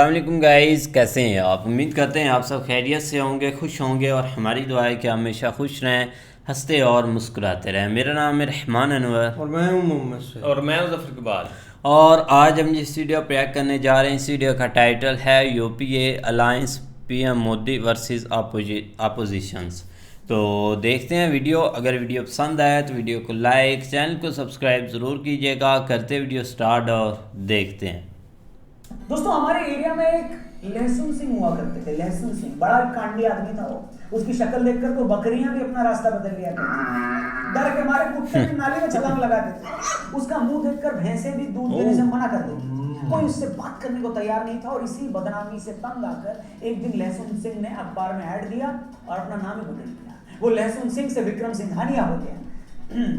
अस्सलाम वालेकुम गाइस, कैसे हैं आप। उम्मीद करते हैं आप सब खैरियत से होंगे, खुश होंगे और हमारी दुआ है कि हमेशा खुश रहें, हंसते और मुस्कुराते रहें। मेरा नाम है रहमान अनवर और मैं हूं मोहम्मद से और मैं ज़फ़र इकबाल। और आज हम जिस वीडियो पर रिएक्ट करने जा रहे हैं, इस वीडियो का टाइटल है UPA alliance PM Modi versus oppositions. तो देखते हैं वीडियो। अगर वीडियो पसंद आया तो वीडियो को लाइक, चैनल को सब्सक्राइब ज़रूर कीजिएगा। करते वीडियो स्टार्ट और देखते हैं। दोस्तों, हमारे एरिया में एक लहसुन सिंह हुआ करते थे। लहसुन सिंह बड़ा कांडी आदमी था वो। उसकी शक्ल देखकर तो बकरियां भी अपना रास्ता बदल लिया करती, डर के मारे कुत्ते भी नाली में छलांग लगाते थे। उसका मुंह देखकर भैंसें भी दूध देने से मना कर देती। कोई उससे बात करने को तैयार नहीं था और इसी बदनामी से तंग आकर एक दिन लहसुन सिंह ने अखबार में ऐड दिया और अपना नाम ही बदल दिया। वो लहसुन सिंह से विक्रम सिंघानिया हो गया।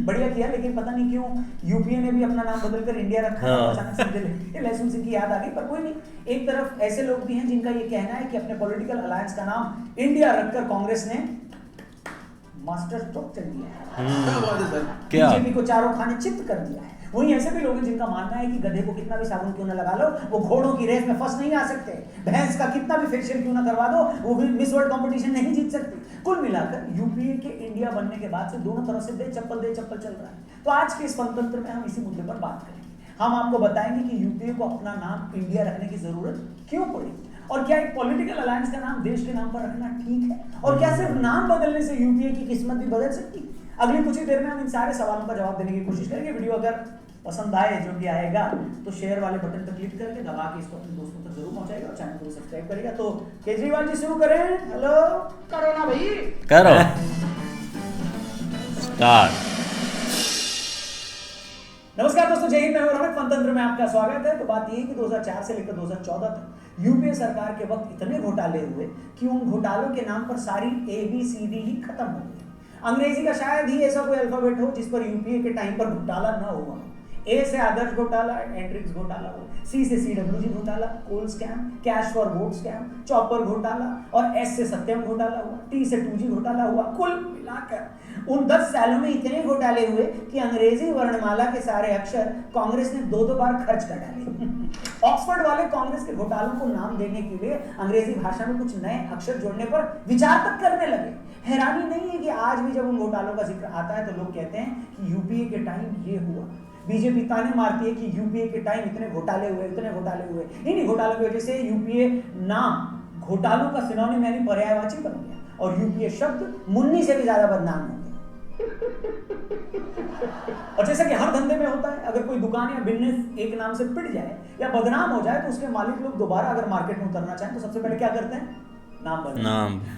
बढ़िया किया, लेकिन पता नहीं क्यों यूपीए ने भी अपना नाम बदलकर इंडिया रखा। अचानक से लहसुन सिंह की याद आ गई। पर कोई नहीं, एक तरफ ऐसे लोग भी हैं जिनका ये कहना है कि अपने पॉलिटिकल अलायंस का नाम इंडिया रखकर कांग्रेस ने मास्टर स्ट्रोक चल दिया है, क्या बीजेपी को चारों खाने चित्त कर दिया है। वहीं ऐसे भी लोग हैं जिनका मानना है कि गधे को कितना भी साबुन क्यों ना लगा लो, वो घोड़ों की रेस में फंस नहीं आ सकते। भैंस का कितना भी फेशियल क्यों ना करवा दो, वो भी मिस वर्ल्ड कंपटीशन नहीं जीत सकती। कुल मिलाकर यूपीए के इंडिया बनने के बाद से दोनों तरफ से दे चप्पल चल रहा है। तो आज के इस पंतंत्र में हम इसी मुद्दे पर बात करेंगे। हम आपको बताएंगे कि यूपीए को अपना नाम इंडिया रखने की जरूरत क्यों पड़ी और क्या एक पॉलिटिकल अलायंस का नाम देश के नाम पर रखना ठीक है, और क्या सिर्फ नाम बदलने से यूपीए की किस्मत भी बदल सकती। अगली कुछ ही देर में हम इन सारे सवालों का जवाब देने की कोशिश करेंगे। वीडियो अगर पसंद आए, जो कि आएगा, तो शेयर वाले बटन पर क्लिक करके दबा के इसको अपने दोस्तों तक जरूर पहुंचाएगा और चैनल को सब्सक्राइब करेगा। तो केजरीवाल जी शुरू करें। हेलो, करो ना भाई, करो स्टार्ट। नमस्कार दोस्तों, जय हिंद। मैं रोहित। पंतंत्र में आपका स्वागत है। तो बात यह है कि 2004 से लेकर 2014 तक यूपीए सरकार के वक्त इतने घोटाले हुए कि उन घोटालों के नाम पर सारी ABCD ही खत्म हो गई। अंग्रेजी का शायद ही ऐसा कोई अल्फाबेट हो जिस पर यूपीए के टाइम पर घोटाला ना हुआ। ए से आदर्श घोटाला, एंट्रिक्स घोटाला हो, सी से CWG घोटाला, coal scam, cash for vote scam, chopper घोटाला और एस से सत्यम घोटाला हुआ, टी से 2G घोटाला हुआ। कुल मिलाकर उन 10 सालों में इतने घोटाले हुए कि अंग्रेजी वर्णमाला के सारे अक्षर कांग्रेस ने 2-2 बार खर्च कर डाले। ऑक्सफोर्ड वाले कांग्रेस के घोटालों को नाम देने के लिए अंग्रेजी भाषा में कुछ नए अक्षर जोड़ने पर विचार तक करने लगे। हैरानी नहीं है कि आज भी जब उन घोटालों का जिक्र आता है तो लोग कहते हैं कि यूपीए के टाइम ये हुआ। बीजेपी ताने मारती है कि यूपीए के टाइम इतने घोटाले हुए। इन्हीं घोटालों की वजह से यूपीए नाम घोटालों का सिनोनिम यानी पर्यायवाची बन गया और यूपीए शब्द मुन्नी से भी ज्यादा बदनाम हो गया। और जैसा कि हर धंधे में होता है, अगर कोई दुकान या बिजनेस एक नाम से पिट जाए या बदनाम हो जाए तो उसके मालिक लोग दोबारा अगर मार्केट में उतरना चाहें तो सबसे पहले क्या करते हैं? नाम बदलते।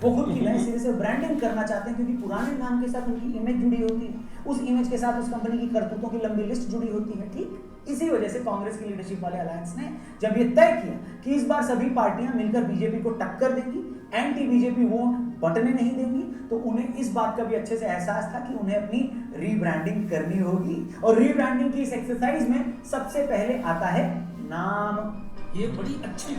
वो खुद की नए सिरे से ब्रांडिंग करना चाहते हैं क्योंकि पुराने नाम के साथ उनकी इमेज जुड़ी होती है, उस इमेज के साथ उस कंपनी की करतूतों की लंबी लिस्ट जुड़ी होती है। ठीक इसी वजह से कांग्रेस की लीडरशिप वाले अलायंस ने जब ये तय किया कि इस बार सभी पार्टियां मिलकर बीजेपी को टक्कर देंगी, एंटी बीजेपी वोट बटने नहीं देंगी, तो उन्हें इस बात का भी अच्छे से एहसास था कि उन्हें अपनी रीब्रांडिंग करनी होगी। और रीब्रांडिंग की इस एक्सरसाइज में सबसे पहले आता है नाम। ये बड़ी अच्छी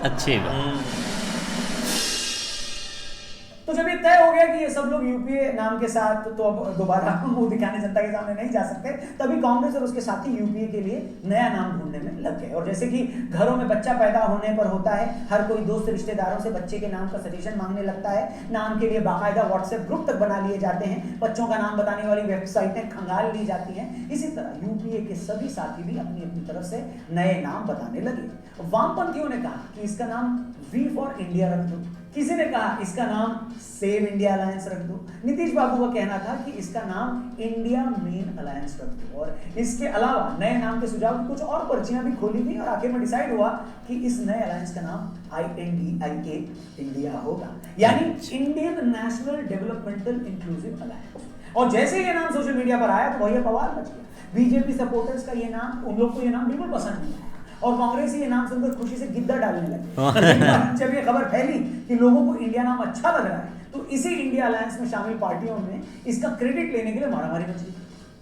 तो जब ये तय हो गया कि ये सब लोग यूपीए नाम के साथ तो अब दोबारा मुंह दिखाने जनता के सामने नहीं जा सकते, तभी कांग्रेस और उसके साथी यूपीए के लिए नया नाम ढूंढने में लग गए। और जैसे कि घरों में बच्चा पैदा होने पर होता है, हर कोई दोस्त रिश्तेदारों से बच्चे के नाम का सजेशन मांगने लगता है। नाम के लिए बाकायदा व्हाट्सएप ग्रुप तक बना लिए जाते हैं, बच्चों का नाम बताने वाली वेबसाइटें खंगाल ली जाती हैं। इसी तरह यूपीए के सभी साथी भी अपनी अपनी तरफ से नए नाम बताने लगे। वामपंथियों ने कहा कि इसका नाम वी फॉर इंडिया रख दो, किसी ने कहा इसका नाम सेव इंडिया अलायंस रख दो, नीतीश बाबू का कहना था कि इसका नाम इंडिया मेन अलायंस रख दो। और इसके अलावा नए नाम के सुझाव की कुछ और पर्चियां भी खोली गई और आखिर में डिसाइड हुआ कि इस नए अलायंस का नाम INDIA इंडिया होगा, यानी Indian national developmental inclusive alliance. और जैसे ये नाम सोशल मीडिया पर आया तो भैया बवाल मच गया। बीजेपी सपोर्टर्स का ये नाम, उन लोग को ये नाम बिल्कुल पसंद नहीं आया और कांग्रेस ये नाम सुनकर खुशी से गिद्दा डालने लगे। जब ये खबर फैली कि लोगों को इंडिया नाम अच्छा लग रहा है तो इसी इंडिया अलायंस में शामिल पार्टियों में इसका क्रेडिट लेने के लिए मारामारी मच गई।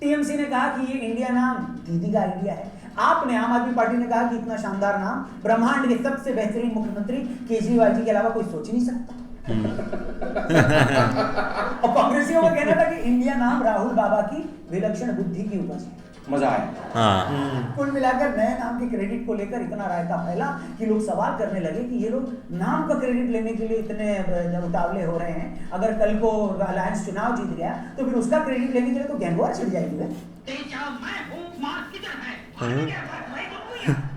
टीएमसी ने कहा कि ये इंडिया नाम दीदी का आइडिया है। आपने, आम आदमी पार्टी ने कहा कि इतना शानदार नाम ब्रह्मांड के सबसे बेहतरीन मुख्यमंत्री केजरीवाल जी के अलावा कोई सोच ही नहीं सकता। और कांग्रेसियों का कहना था कि इंडिया नाम राहुल बाबा की विलक्षण बुद्धि की उपज है। मजा आया। हाँ कुल मिलाकर नए नाम के क्रेडिट को लेकर इतना रायता फैला कि लोग सवाल करने लगे कि ये लोग नाम का क्रेडिट लेने के लिए इतने उतावले हो रहे हैं। अगर कल को अलायंस चुनाव जीत गया तो फिर उसका क्रेडिट लेने के लिए तो गैंगवार छिड़ जाएगी।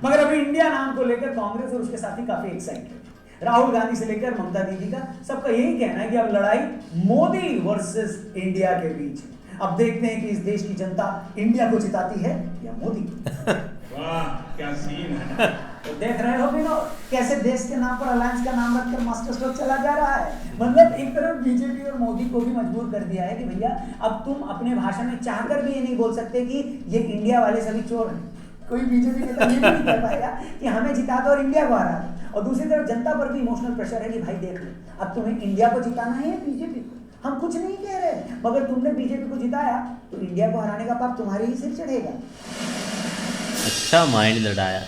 मगर अभी इंडिया नाम को लेकर कांग्रेस और उसके साथी काफी एक्साइटेड। राहुल गांधी से लेकर ममता दीदी का सबका यही कहना है कि अब लड़ाई मोदी वर्सेस इंडिया के बीच है। अब देखते हैं कि इस देश की जनता इंडिया को जिताती है या मोदी को। वाह क्या सीन है। तो देख रहे हो बिनो कैसे देश के नाम पर अलायंस का नाम रखकर मास्टर स्ट्रोक चला जा रहा है। मतलब एक तरफ बीजेपी और मोदी को भी मजबूर कर दिया है कि भैया अब तुम अपने भाषण में चाहकर भी ये नहीं बोल सकते कि ये इंडिया वाले सभी चोर हैं। कोई बीजेपी नेता ये नहीं कह पाएगा कि हमें जिता दो और इंडिया को हरा दो। और दूसरी तरफ जनता पर भी इमोशनल प्रेशर है कि भाई देख लो अब तुम्हें इंडिया को जिताना है या बीजेपी को। हम कुछ नहीं कह रहे मगर तुमने बीजेपी को जिताया तो इंडिया को हराने का पाप तुम्हारे ही सिर चढ़ेगा। अच्छा माइंड लड़ाया।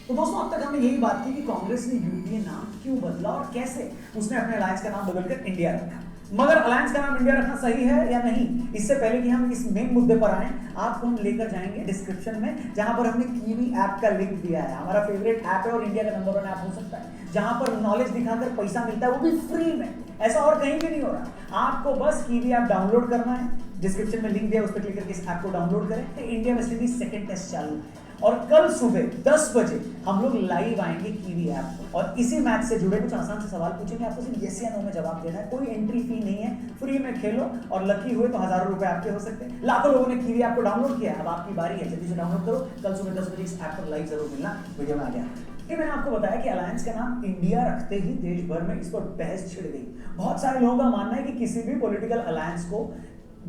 तो दोस्तों अब तक हमने यही बात की कि कांग्रेस ने यूपीए नाम क्यों बदला और कैसे उसने अपने अलायंस का नाम बदलकर इंडिया रखा। मगर अलायंस का नाम इंडिया रखना सही है या नहीं, इससे पहले कि हम इस मेन मुद्दे पर आए आपको हम लेकर जाएंगे डिस्क्रिप्शन में जहां पर हमने कीवी ऐप का लिंक दिया है। हमारा फेवरेट ऐप है और इंडिया का नंबर 1 ऐप हो सकता है जहां पर नॉलेज दिखाकर पैसा मिलता है वो भी फ्री में। ऐसा और कहीं भी नहीं हो रहा। आपको बस कीवी ऐप डाउनलोड करना है। डिस्क्रिप्शन में लिंक दिया उस पर क्लिक करके इस ऐप को डाउनलोड करें। तो India West Indies second test चालू है और कल सुबह 10 बजे हम लोग लाइव आएंगे कीवी ऐप पर और इसी मैच से जुड़े कुछ आसान से सवाल पूछेंगे। आपको सिर्फ यस या नो में जवाब देना है। कोई एंट्री फी नहीं है, फ्री में खेलो और लकी हुए तो हजारों रुपए आपके हो सकते हैं। लाखों लोगों ने कीवी ऐप को डाउनलोड किया है। अब आपकी बारी है, जल्दी से डाउनलोड करो। कल सुबह 10 बजे इस ऐप पर लाइव जरूर मिलना। वीडियो में आ गया कि मैंने आपको बताया कि अलायंस का नाम इंडिया रखते ही देश भर में इस पर बहस छिड़ गई। बहुत सारे लोगों का मानना है कि किसी भी पॉलिटिकल अलायंस को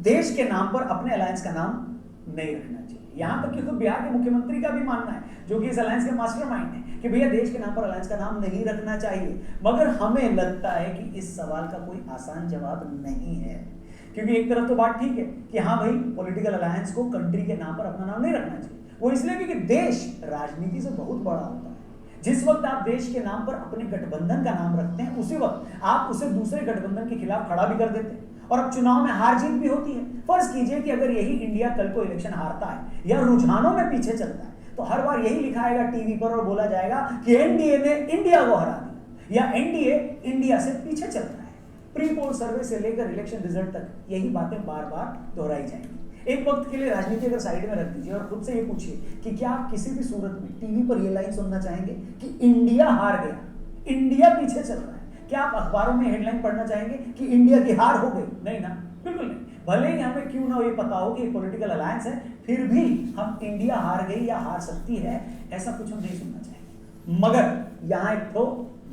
देश के नाम पर अपने अलायंस का नाम नहीं रखना चाहिए। यहां तक कि खुद बिहार के मुख्यमंत्री का भी मानना है जो कि इस अलायंस के मास्टरमाइंड है कि भैया देश के नाम पर अलायंस का नाम नहीं रखना चाहिए। मगर हमें लगता है कि इस सवाल का कोई आसान जवाब नहीं है क्योंकि एक तरफ तो बात ठीक है कि हाँ भाई पॉलिटिकल अलायंस को कंट्री के नाम पर अपना नाम नहीं रखना चाहिए। वो इसलिए क्योंकि देश राजनीति से बहुत बड़ा होता है। जिस वक्त आप देश के नाम पर अपने गठबंधन का नाम रखते हैं उसी वक्त आप उसे दूसरे गठबंधन के खिलाफ खड़ा भी कर देते हैं और अब चुनाव में हार जीत भी होती है। फर्ज कीजिए कि अगर यही इंडिया कल को इलेक्शन हारता है या रुझानों में पीछे चलता है तो हर बार यही लिखा आएगा टीवी पर और बोला जाएगा कि एनडीए ने इंडिया को हरा दिया या एनडीए इंडिया से पीछे चल रहा है। प्री पोल सर्वे से लेकर इलेक्शन रिजल्ट तक यही बातें बार बार दोहराई जाएंगी। एक वक्त के लिए राजनीति अगर साइड में रख दीजिए और खुद से ये पूछिए कि क्या आप किसी भी सूरत में टीवी पर ये लाइन सुनना चाहेंगे कि इंडिया हार गया, इंडिया पीछे चल रहा है। क्या आप अखबारों में हेडलाइन पढ़ना चाहेंगे कि इंडिया की हार हो गई? नहीं ना, बिल्कुल नहीं। भले ही हमें क्यों ना ये पता हो कि पॉलिटिकल अलायंस है फिर भी हम इंडिया हार गई या हार सकती है ऐसा कुछ हम नहीं सुनना चाहेंगे। मगर यहाँ एक तो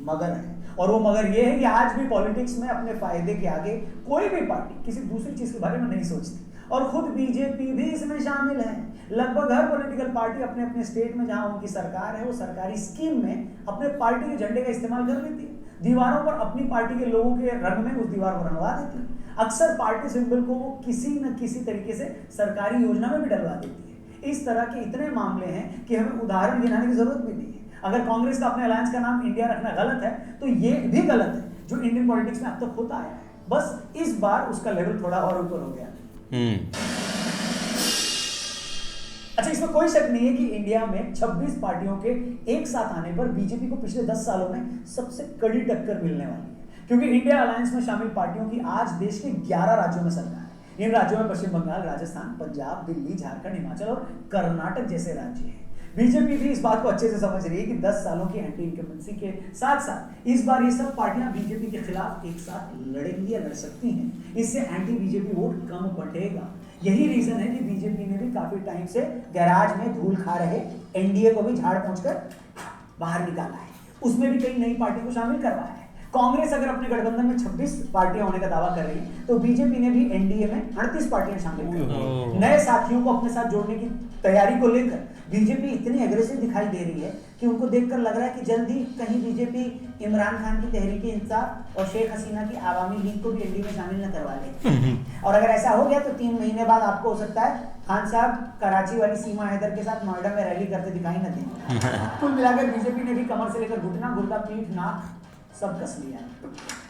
मगर है और वो मगर ये है कि आज भी पॉलिटिक्स में अपने फायदे के आगे कोई भी पार्टी किसी दूसरी चीज के बारे में नहीं सोचती और खुद बीजेपी भी इसमें शामिल है। लगभग हर पॉलिटिकल पार्टी अपने अपने स्टेट में जहां उनकी सरकार है वो सरकारी स्कीम में अपने पार्टी के झंडे का इस्तेमाल कर लेती है। दीवारों पर अपनी पार्टी के लोगों के रंग में उस दीवार को रंगवा देती है। अक्सर पार्टी सिंबल को वो किसी न किसी तरीके से सरकारी योजना में भी डलवा देती है। इस तरह के इतने मामले हैं कि हमें उदाहरण गिनाने की जरूरत भी नहीं है। अगर कांग्रेस का अपने अलायंस का नाम इंडिया रखना गलत है तो ये भी गलत है जो इंडियन पॉलिटिक्स में अब तक होता है। बस इस बार उसका लेवल थोड़ा और ऊपर हो गया। अच्छा, इसमें कोई शक नहीं है कि इंडिया में 26 पार्टियों के एक साथ आने पर बीजेपी को पिछले 10 सालों में सबसे कड़ी टक्कर मिलने वाली है क्योंकि इंडिया अलायंस में शामिल पार्टियों की आज देश के 11 राज्यों में सरकार है। इन राज्यों में पश्चिम बंगाल, राजस्थान, पंजाब, दिल्ली, झारखंड, हिमाचल और कर्नाटक जैसे राज्य हैं। बीजेपी भी इस बात को अच्छे से समझ रही है कि 10 सालों की एंटी इनकम्बेंसी के साथ साथ इस बार ये सब पार्टियां बीजेपी के खिलाफ एक साथ लड़ेंगी या लड़ सकती हैं। इससे एंटी बीजेपी वोट कम बढ़ेगा। यही रीजन है कि बीजेपी ने भी काफी टाइम से गैराज में धूल खा रहे एनडीए को भी झाड़ पहुंचकर बाहर निकाला है। उसमें भी कई नई पार्टी को शामिल करवाया है। कांग्रेस अगर अपने गठबंधन में 26 पार्टियां होने का दावा कर रही है तो बीजेपी ने भी एनडीए में 38 पार्टियां शामिल कर नए साथियों को अपने साथ जोड़ने की तैयारी को लेकर बीजेपी इतनी एग्रेसिव दिखाई दे रही है कि उनको देखकर लग रहा है कि जल्द ही कहीं बीजेपी इमरान खान की तहरीक इंसाफ और शेख हसीना की आवामी लीग को भी एनडीए में शामिल न करवा ले। और अगर ऐसा हो गया तो 3 महीने बाद आपको हो सकता है खान साहब कराची वाली सीमा हैदर के साथ नोएडा में रैली करते दिखाई न दें। कुल मिलाकर बीजेपी ने भी कमर से लेकर घुटना, गुर्दा, पीठ, नाक सब कस लिया।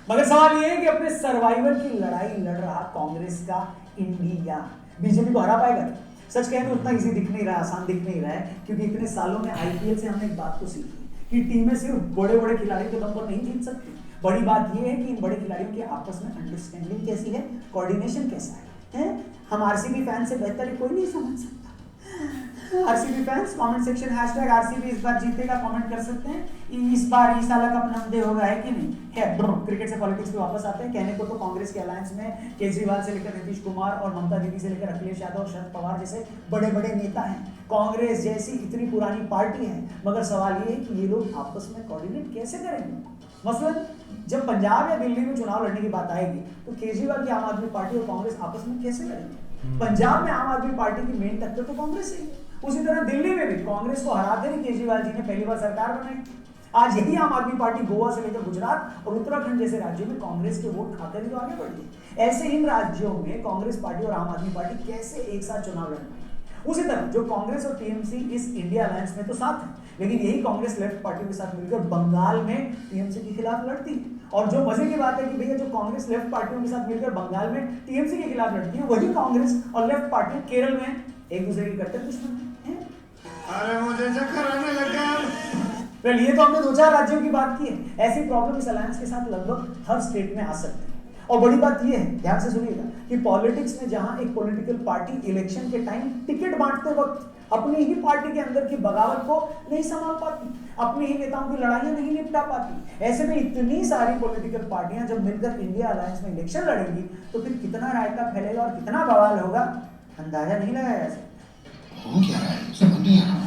मगर सवाल ये है कि अपने सर्वाइवल की लड़ाई लड़ रहा कांग्रेस का इंडिया बीजेपी को हरा पाएगा? सच कहें तो उतना इजी दिख नहीं रहा, आसान दिख नहीं रहा है, क्योंकि इतने सालों में आईपीएल से हमने एक बात तो सीखी कि टीमें सिर्फ बड़े बड़े खिलाड़ियों के दम पर नहीं जीत सकती। बड़ी बात यह है कि इन बड़े खिलाड़ियों के आपस में अंडरस्टैंडिंग कैसी है, कोऑर्डिनेशन कैसा है? हम आरसीबी फैन से बेहतर कोई नहीं समझ सकता। RCB fans comment section #RCB इस बार जीतेगा कमेंट कर सकते हैं। इस बार इस साल कप नमदे होगा है कि नहीं है। क्रिकेट से पॉलिटिक्स पे वापस आते हैं। कहने को तो कांग्रेस के अलायंस में केजरीवाल से लेकर नीतीश कुमार और ममता दीदी से लेकर अखिलेश यादव और शरद पवार जैसे बड़े बड़े नेता हैं। कांग्रेस जैसी इतनी पुरानी पार्टी है, मगर सवाल ये है कि ये लोग आपस में कोऑर्डिनेट कैसे करेंगे। मसलन जब पंजाब या दिल्ली में चुनाव लड़ने की बात आएगी तो केजरीवाल की आम आदमी पार्टी और कांग्रेस आपस में कैसे लड़ेंगे। पंजाब में आम आदमी पार्टी की मेन टक्कर तो कांग्रेस ही है। उसी तरह दिल्ली में भी कांग्रेस को हराते ही केजरीवाल जी ने पहली बार सरकार बनाई। आज यही आम आदमी पार्टी गोवा से लेकर गुजरात और उत्तराखंड जैसे राज्यों में कांग्रेस के वोट खाकर ही तो आगे बढ़ी है। ऐसे इन राज्यों में कांग्रेस पार्टी और आम आदमी पार्टी कैसे एक साथ चुनाव लड़ पाई। उसी तरह जो कांग्रेस और टीएमसी इस इंडिया अलायंस में तो साथ है, लेकिन यही कांग्रेस लेफ्ट पार्टी के साथ मिलकर बंगाल में टीएमसी के खिलाफ लड़ती है। और जो मजे की बात है कि भैया जो कांग्रेस लेफ्ट पार्टियों के साथ मिलकर बंगाल में टीएमसी के खिलाफ लड़ती है, वही कांग्रेस और लेफ्ट पार्टी केरल में एक दूसरे की कट्टर दुश्मन है। अरे मुझे चक्कर आने लगा। वेल, ये तो हमने 2-4 राज्यों की बात की है। ऐसी प्रॉब्लम इस अलायंस के साथ लगभग हर स्टेट में आ सकती है। और बड़ी बात यह है, ध्यान से सुनिएगा, कि पॉलिटिक्स में जहां एक पॉलिटिकल पार्टी इलेक्शन के टाइम टिकट बांटते वक्त अपनी ही पार्टी के अंदर की बगावत को नहीं संभाल पाती, अपने ही नेताओं की लड़ाइयां नहीं निपटा पाती, ऐसे में इतनी सारी पॉलिटिकल पार्टियां जब मिलकर इंडिया अलायंस में इलेक्शन लड़ेंगी तो फिर कितना रायता फैलेगा और कितना बवाल होगा, अंदाजा नहीं लगाया जा सकता। हो क्या रहा है समझ नहीं आ रहा।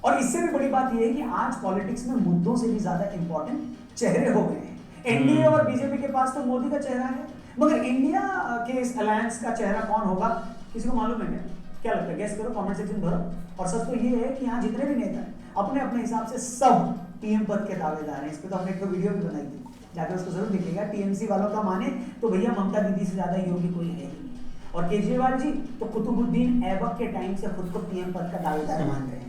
और इससे भी बड़ी बात यह है कि आज पॉलिटिक्स में मुद्दों से भी ज्यादा इंपॉर्टेंट चेहरे हो गए हैं। एनडीए और बीजेपी के पास तो मोदी का चेहरा है, मगर इंडिया के इस अलायंस का चेहरा कौन होगा, किसी को मालूम है क्या लगता है? गेस करो, कमेंट सेक्शन भरो। और सच तो ये है कि यहाँ जितने भी नेता हैं अपने अपने हिसाब से सब पीएम पद के दावेदार हैं। इस पे तो हमने एक वीडियो भी बनाई थी, जाकर उसको जरूर देखिएगा। टीएमसी वालों का माने तो भैया ममता दीदी से ज्यादा योग्य कोई है ही नहीं, और केजरीवाल जी तो कुतुबुद्दीन ऐबक के टाइम से खुद को पीएम पद का दावेदार मान रहे हैं।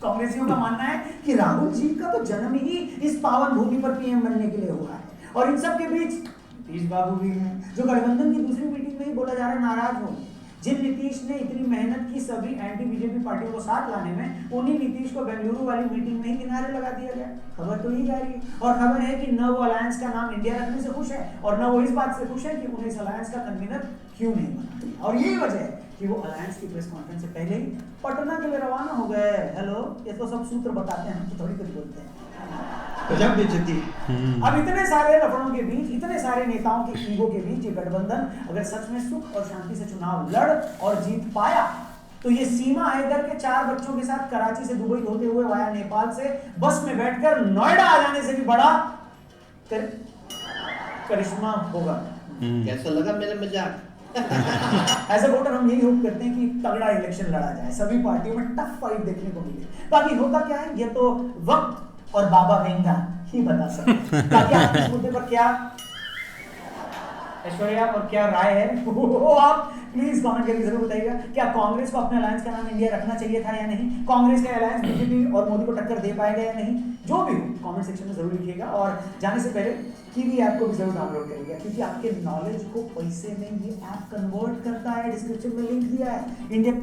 कांग्रेसियों का मानना है कि राहुल जी का तो जन्म ही इस पावन भूमि पर पीएम बनने के लिए हुआ है। और इन सब के बीच नीतीश बाबू भी हैं, जो गठबंधन की दूसरी मीटिंग में ही बोला जा रहा है नाराज हो। जिन नीतीश ने इतनी मेहनत की सभी एंटी बीजेपी पार्टियों को साथ लाने में, उन्हीं नीतीश को बेंगलुरु वाली मीटिंग में ही किनारे लगा दिया गया। खबर तो यही जा रही है, और खबर है कि न वो अलायंस का नाम इंडिया रखने से खुश है और न वो इस बात से खुश है कि उन्हें इस अलायंस का कन्वीनर क्यों नहीं बना। और यही वजह है कि वो अलायंस की प्रेस कॉन्फ्रेंस से पहले ही पटना के लिए रवाना हो गए। हेलो, ये तो सब सूत्र बताते हैं, हम तो थोड़ी कुछ बोलते हैं। गजब बेइज्जती। अब इतने सारे लफड़ों के बीच, इतने सारे नेताओं के ईगो के बीच ये गठबंधन अगर सच में सुख और शांति से चुनाव लड़ और जीत पाया तो ये सीमा हैदर के 4 बच्चों के साथ कराची से दुबई होते हुए वाया नेपाल से बस में बैठकर नोएडा आ जाने से भी बड़ा करिश्मा होगा। कैसा लगा मेरा मजाक? एज ए वोटर हम यही होप करते हैं कि तगड़ा इलेक्शन लड़ा जाए, सभी पार्टियों में टफ फाइट देखने को मिले। बाकी होता क्या है ये तो वक्त और बाबा वेंगा ही बता सकते हैं। ताकि आप इस मुद्दे पर क्या ऐश्वर्या और क्या राय है वो आप प्लीज कमेंट करके जरूर बताइएगा। क्या कांग्रेस को अपने अलायंस का नाम इंडिया रखना चाहिए था या नहीं? कांग्रेस का अलायंस बीजेपी और मोदी को टक्कर दे पाएगा या नहीं? जो भी हो कमेंट सेक्शन में जरूर लिखिएगा। और जाने से पहले कीवी ऐप को भी जरूर डाउनलोड करिएगा, क्योंकि आपके नॉलेज को पैसे में ये ऐप कन्वर्ट करता है। डिस्क्रिप्शन में लिंक दिया है इंडिया।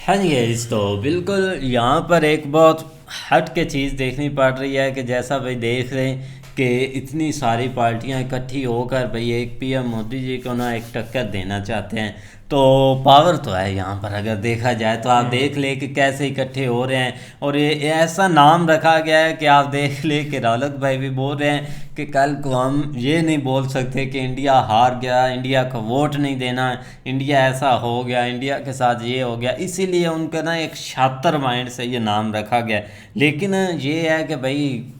हाँ जी गाइस, तो बिल्कुल यहाँ पर एक बहुत हट के चीज़ देखनी पड़ रही है कि जैसा भाई देख रहे हैं कि इतनी सारी पार्टियां इकट्ठी होकर भाई एक पीएम मोदी जी को ना एक टक्कर देना चाहते हैं। तो पावर तो है यहाँ पर, अगर देखा जाए तो आप देख ले कि कैसे इकट्ठे हो रहे हैं। और ये ऐसा नाम रखा गया है कि आप देख ले कि रौलक भाई भी बोल रहे हैं कि कल को हम ये नहीं बोल सकते कि इंडिया हार गया, इंडिया को वोट नहीं देना, इंडिया ऐसा हो गया, इंडिया के साथ ये हो गया। इसीलिए उनका ना एक शातिर माइंड से ये नाम रखा गया। लेकिन ये है कि भाई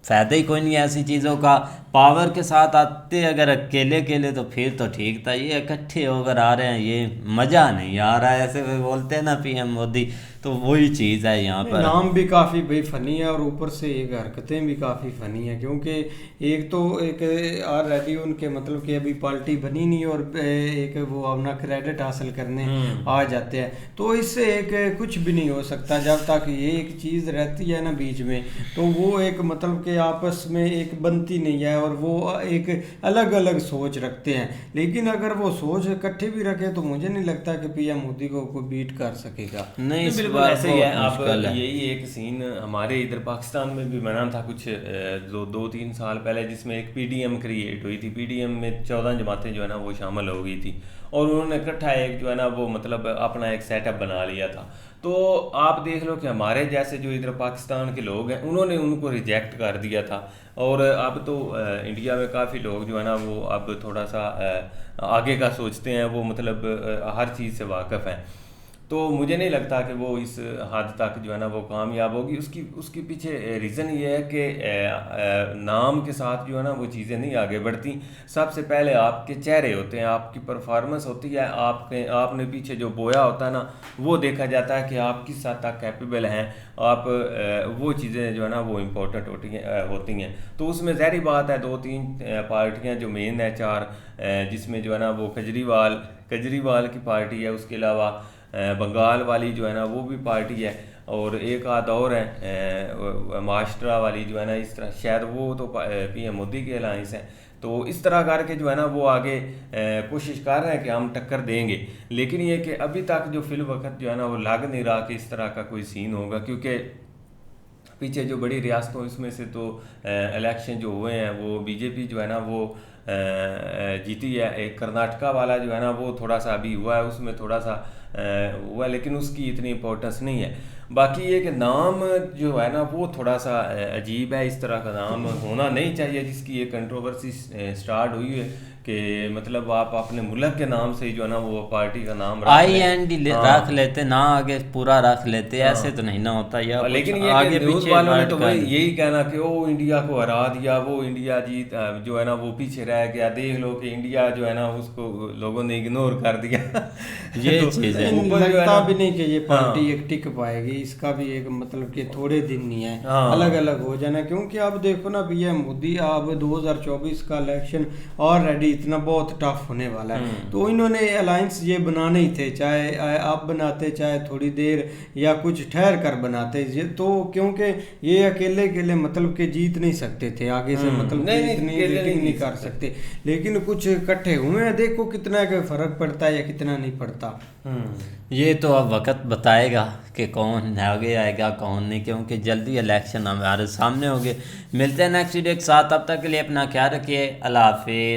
फ़ायदा ही कोई नहीं है ऐसी चीज़ों का। पावर के साथ आते अगर अकेले अकेले तो फिर तो ठीक था, ये इकट्ठे होकर आ रहे हैं, ये मज़ा नहीं आ रहा है। ऐसे वे बोलते हैं ना पीएम मोदी, तो वही चीज़ है यहाँ पर। नाम भी काफ़ी भाई फ़नी है और ऊपर से एक हरकतें भी काफ़ी फ़नी है, क्योंकि एक तो एक ऑलरेडी उनके मतलब कि अभी पार्टी बनी नहीं और एक वो अपना क्रेडिट हासिल करने आ जाते हैं, तो इससे एक कुछ भी नहीं हो सकता जब तक ये एक चीज़ रहती है ना बीच में, तो वो एक मतलब कि आपस में एक बनती नहीं है और वो एक अलग अलग सोच रखते हैं। लेकिन अगर वो सोच इकट्ठे भी रखे तो मुझे नहीं लगता कि पीएम मोदी को कोई बीट कर सकेगा। नहीं, इस बिल्कुल बार ऐसे ही है। बहुत अब मुश्किल है। यही एक सीन हमारे इधर पाकिस्तान में भी बना था कुछ 2-3 साल पहले, जिसमें एक पीडीएम क्रिएट हुई थी। पीडीएम में 14 जमातें जो है ना वो शामिल हो गई थी और उन्होंने इकट्ठा एक जो है ना वो मतलब अपना एक सेटअप बना लिया था। तो आप देख लो कि हमारे जैसे जो इधर पाकिस्तान के लोग हैं उन्होंने उनको रिजेक्ट कर दिया था। और अब तो इंडिया में काफ़ी लोग जो है ना वो अब थोड़ा सा आगे का सोचते हैं, वो मतलब हर चीज़ से वाकिफ़ हैं। तो मुझे नहीं लगता कि वो इस हद तक जो है ना वो कामयाब होगी। उसके पीछे रीज़न ये है कि नाम के साथ जो है ना वो चीज़ें नहीं आगे बढ़ती। सबसे पहले आपके चेहरे होते हैं, आपकी परफॉर्मेंस होती है, आपने पीछे जो बोया होता है ना वो देखा जाता है कि आप किस हद तक कैपेबल हैं। आप वो चीज़ें जो है ना वो इम्पोर्टेंट होती हैं। तो उसमें ज़ाहिर बात है 2-3 पार्टियाँ जो मेन है 4, जिसमें जो है ना वो केजरीवाल की पार्टी है, उसके अलावा बंगाल वाली जो है ना वो भी पार्टी है, और एक आध और है महाराष्ट्र वाली जो है ना, इस तरह शायद वो तो पीएम मोदी के अलायंस हैं। तो इस तरह करके जो है ना वो आगे कोशिश कर रहे हैं कि हम टक्कर देंगे। लेकिन ये कि अभी तक जो फिल वक्त जो है ना वो लग नहीं रहा कि इस तरह का कोई सीन होगा, क्योंकि पीछे जो बड़ी रियासतों इसमें से तो इलेक्शन जो हुए हैं वो बीजेपी जो है ना वो जीती है। एक कर्नाटका वाला जो है ना वो थोड़ा सा अभी हुआ है, उसमें थोड़ा सा हुआ, लेकिन उसकी इतनी इम्पोर्टेंस नहीं है। बाकी ये कि नाम जो है ना वो थोड़ा सा अजीब है, इस तरह का नाम होना नहीं चाहिए, जिसकी ये कंट्रोवर्सी स्टार्ट हुई है कि मतलब आप अपने मुल्क के नाम से ही जो है ना वो पार्टी का नाम IND रख लेते ना, आगे पूरा रख लेते, ऐसे तो नहीं ना होता। या लेकिन ये आगे न्यूज़ पीछे वालों ने तो भाई यही कहना कि वो इंडिया को हरा दिया, वो इंडिया जीत जो है ना वो पीछे रह गया, देख लो कि इंडिया जो है ना उसको लोगों ने इग्नोर कर दिया। ये तो चीज़ है। लगता भी नहीं कि ये पार्टी एक टिक पाएगी, इसका भी एक मतलब कि थोड़े दिन नहीं है, अलग अलग हो जाना। क्योंकि आप देखो ना पीएम मोदी, अब 2024 का इलेक्शन ऑलरेडी इतना बहुत टफ होने वाला है, तो इन्होंने अलायंस ये बनाने ही थे, चाहे आप बनाते चाहे थोड़ी देर या कुछ ठहर कर बनाते, तो क्योंकि ये अकेले मतलब के जीत नहीं सकते थे आगे से, मतलब इतनी रेटिंग नहीं कर सकते। लेकिन कुछ इकट्ठे हुए हैं, देखो कितना का फर्क पड़ता है या कितना नहीं पड़ता। ये तो अब वक्त बताएगा कि कौन आगे आएगा कौन नहीं, क्योंकि जल्दी इलेक्शन हमारे सामने होंगे। मिलते हैं नेक्स्ट वीडियो के साथ, तब तक के लिए अपना ख्याल रखिए। अल्लाह हाफिज़।